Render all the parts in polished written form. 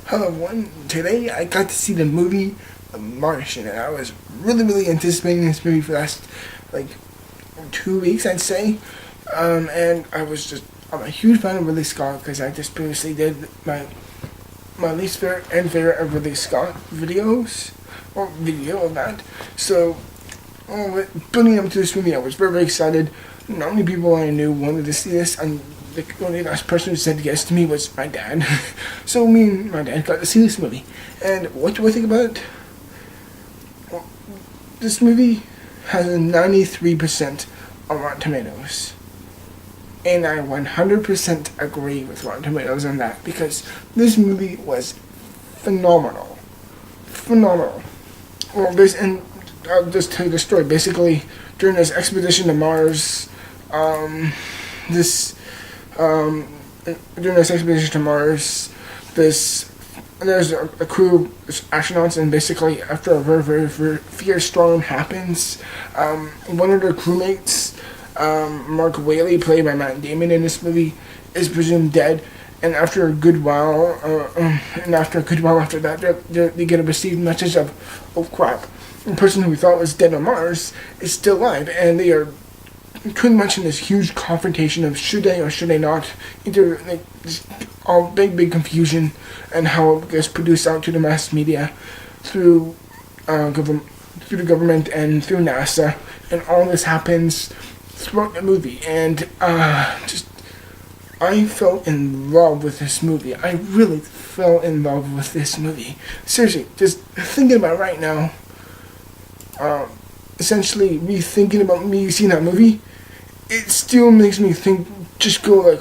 Hello everyone. Today I got to see the movie Martian, and I was really anticipating this movie for the last 2 weeks, I'd say. And I'm a huge fan of Ridley Scott because I just previously did my least favorite of Ridley Scott videos, or video of that. So, building up to this movie, I was very excited. Not many people I knew wanted to see this, and the only last person who said yes to me was my dad. So me and my dad got to see this movie. And what do I think about it? Well, this movie has a 93% on Rotten Tomatoes. And I 100% agree with Rotten Tomatoes on that, because this movie was phenomenal. Phenomenal. Well, I'll just tell you the story. Basically, during this expedition to Mars, during this expedition to Mars, there's a crew of astronauts, and basically after a very fierce storm happens, one of their crewmates, Mark Whaley, played by Matt Damon in this movie, is presumed dead. And after a good while after that, they get a received message of, oh crap, the person who we thought was dead on Mars is still alive, and they are pretty much in this huge confrontation of should they or should they not, either all big confusion, and how it gets produced out to the mass media through the government and through NASA, and all this happens throughout the movie. And I fell in love with this movie. I really fell in love with this movie. Seriously, just thinking about it right now, essentially rethinking about me seeing that movie, it still makes me think, just go like,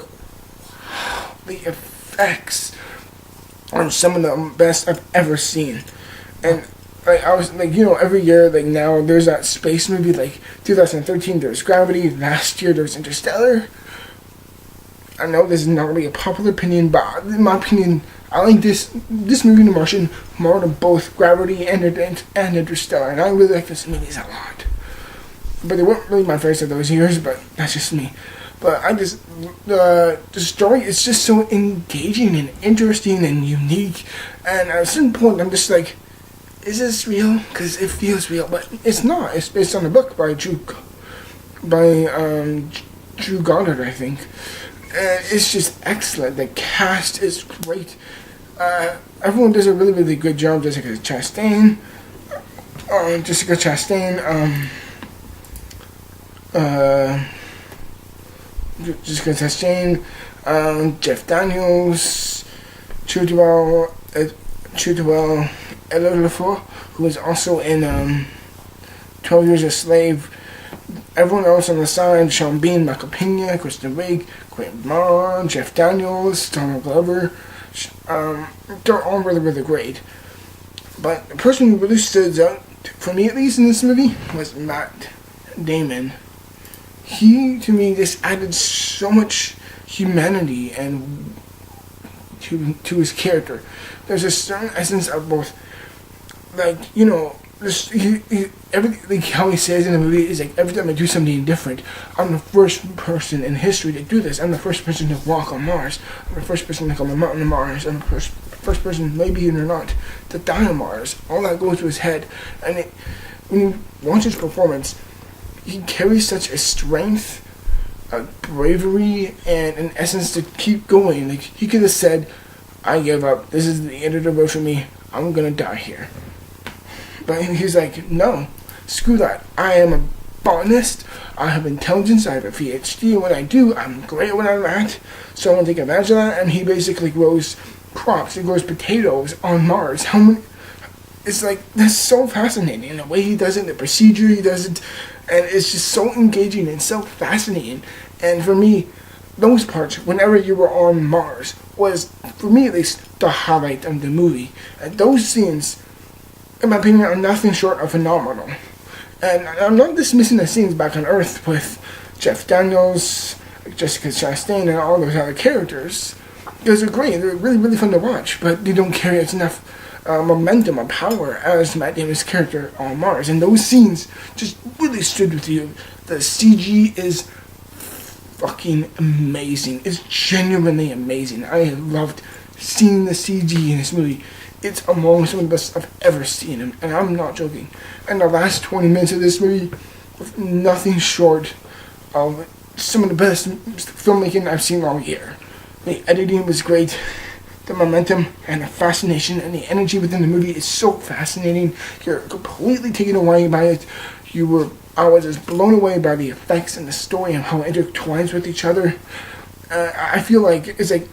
wow, the effects are some of the best I've ever seen. And I was every year, now there's that space movie, 2013 there's Gravity, last year there's Interstellar. I know this is not really a popular opinion, but in my opinion, I like this movie, The Martian, more than both Gravity and Interstellar, and I really like this movie a lot. But they weren't really my favorites of those years, but that's just me. But the story is just so engaging and interesting and unique, and at a certain point I'm just like, is this real? Because it feels real, but it's not. It's based on a book by Drew Goddard, I think. And it's just excellent. The cast is great. Everyone does a really good job. Jessica Chastain, Jeff Daniels, Chiwetel Ejiofor, who was also in 12 Years a Slave. Everyone else on the side: Sean Bean, Michael Pena, Kristen Wiig, Grant Morrow, Jeff Daniels, Donald Glover. They're all really great. But the person who really stood out, for me at least, in this movie was Matt Damon. He, to me, just added so much humanity and to his character. There's a certain essence of both, how he says in the movie is every time I do something different, I'm the first person in history to do this. I'm the first person to walk on Mars. I'm the first person to climb a mountain on Mars. I'm the first person, maybe even or not, to die on Mars. All that goes to his head. And when you watch his performance, he carries such a strength, a bravery, and an essence to keep going. He could have said, I give up. This is the end of the road for me. I'm gonna die here. But he's like, no, screw that. I am a botanist. I have intelligence. I have a PhD. And what I do, I'm great when I'm at. So I'm going to take advantage of that. And he basically grows crops. He grows potatoes on Mars. It's that's so fascinating. The way he does it, the procedure he does it. And it's just so engaging and so fascinating. And for me, those parts, whenever you were on Mars, was, for me at least, the highlight of the movie. And those scenes, in my opinion, are nothing short of phenomenal. And I'm not dismissing the scenes back on Earth with Jeff Daniels, Jessica Chastain, and all those other characters. Those are great. They're really fun to watch, but they don't carry enough momentum or power as Matt Damon's character on Mars. And those scenes just really stood with you. The CG is fucking amazing. It's genuinely amazing. I loved seeing the CG in this movie, it's among some of the best I've ever seen, and I'm not joking. And the last 20 minutes of this movie was nothing short of some of the best filmmaking I've seen all year. The editing was great. The momentum and the fascination and the energy within the movie is so fascinating. You're completely taken away by it. I was just blown away by the effects and the story and how it intertwines with each other. I feel like it's like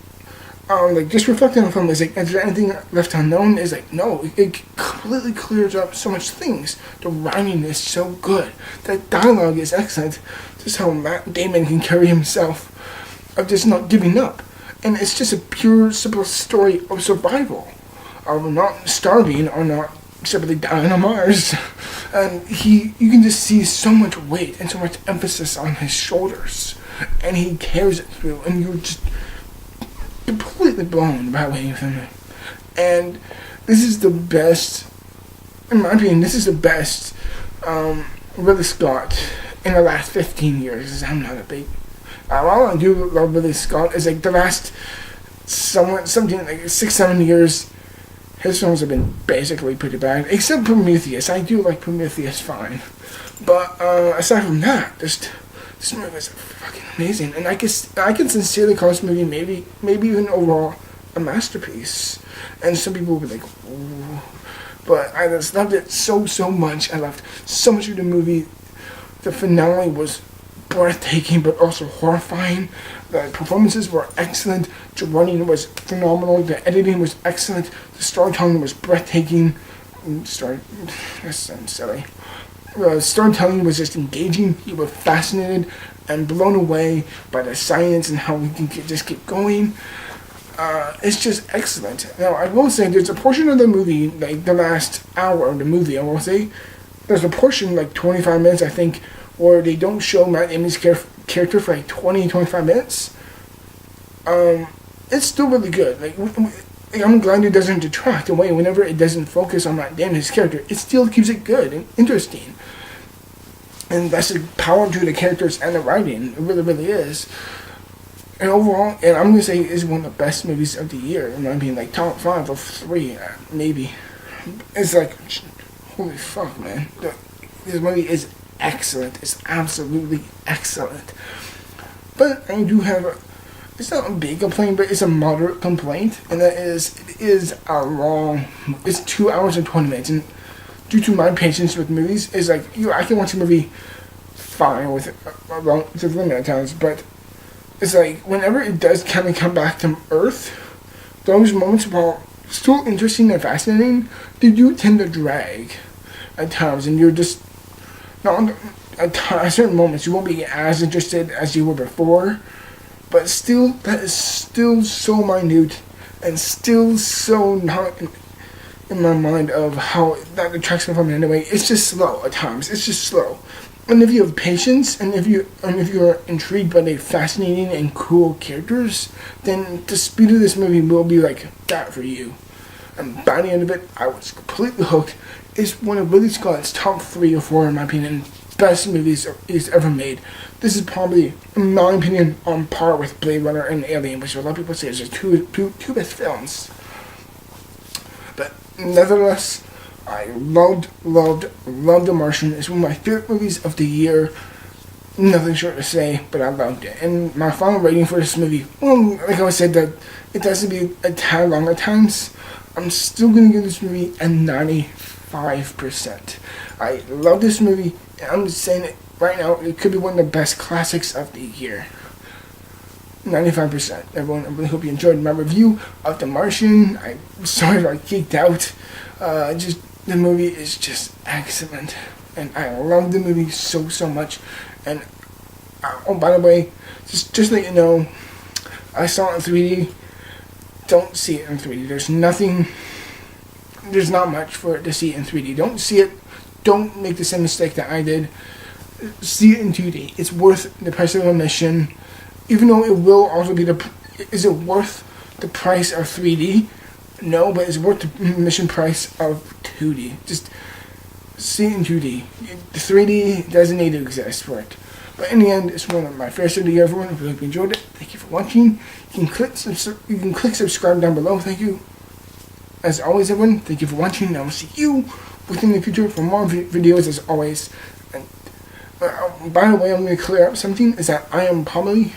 just reflecting on the film is like, is there anything left unknown? Is like, no, it completely clears up so much things. The writing is so good. The dialogue is excellent. Just how Matt Damon can carry himself of just not giving up. And it's just a pure, simple story of survival. Of not starving or not simply dying on Mars. And you can just see so much weight and so much emphasis on his shoulders. And he carries it through, and you're just completely blown by what you're filming. And this is the best, in my opinion, this is the best Ridley Scott in the last 15 years. I'm not a big... all I do love Ridley Scott is like the last something like 6-7 years, his films have been basically pretty bad, except Prometheus. I do like Prometheus fine. But aside from that, this movie is fucking amazing. And I can sincerely call this movie maybe even overall a masterpiece. And some people will be like, ooh. But I just loved it so much. I loved so much of the movie. The finale was breathtaking but also horrifying. The performances were excellent. The running was phenomenal. The editing was excellent. The storytelling was breathtaking. That sounds silly. The storytelling was just engaging. You were fascinated and blown away by the science and how we can just keep going. It's just excellent. Now, I will say there's a portion of the movie, like the last hour of the movie, I will say, there's a portion, like 25 minutes, I think, where they don't show Matt Damon's character for like 20-25 minutes. It's still really good. Like, I'm glad it doesn't detract away whenever it doesn't focus on Matt Damon's character. It still keeps it good and interesting. And that's the power to the characters and the writing. It really, really is. And overall, and I'm going to say it's one of the best movies of the year. In my opinion, like top 5 of 3, maybe. It's like, holy fuck, man. This movie is excellent. It's absolutely excellent. But I do have it's not a big complaint, but it's a moderate complaint, and that is, it is a long, it's 2 hours and 20 minutes, and due to my patience with movies, is like, I can watch a movie fine with a limited times, but it's like, whenever it does kind of come back to Earth, those moments, while still interesting and fascinating, they do tend to drag at times, and you're just, not at certain moments, you won't be as interested as you were before. But still, that is still so minute and still so not in my mind of how that attracts me from it anyway. It's just slow at times. It's just slow. And if you have patience and if you are intrigued by the fascinating and cool characters, then the speed of this movie will be like that for you. And by the end of it, I was completely hooked. It's one of Ridley Scott's top 3 or 4, in my opinion, best movies he's ever made. This is probably, in my opinion, on par with Blade Runner and Alien, which a lot of people say is the two best films. But nevertheless, I loved The Martian. It's one of my favorite movies of the year. Nothing short to say, but I loved it. And my final rating for this movie, well, like I said, that it does to be a tad long at times. I'm still going to give this movie a 95%. I love this movie, and I'm just saying it right now, it could be one of the best classics of the year. 95%. Everyone, I really hope you enjoyed my review of The Martian. I'm sorry if I geeked out. The movie is just excellent, and I love the movie so much. And oh, by the way, just to let you know, I saw it in 3D. Don't see it in 3D. There's not much for it to see in 3D. Don't see it. Don't make the same mistake that I did. See it in 2D. It's worth the price of admission, even though it will also be is it worth the price of 3D? No, but it's worth the admission price of 2D. Just see it in 2D. The 3D doesn't need to exist for it. But in the end, it's one of my favorite video, everyone. I hope you enjoyed it. Thank you for watching. You can click subscribe down below. Thank you. As always, everyone, thank you for watching. And I will see you within the future for more videos as always. And by the way, I'm going to clear up something, is that I am probably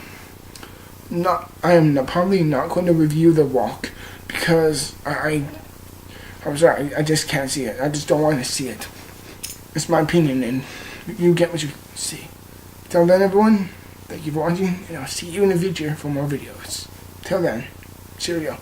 not going to review The Walk, because I'm sorry, I just can't see it. I just don't want to see it. It's my opinion, and you get what you see. Till then, everyone, thank you for watching, and I'll see you in the future for more videos. Till then, cheerio.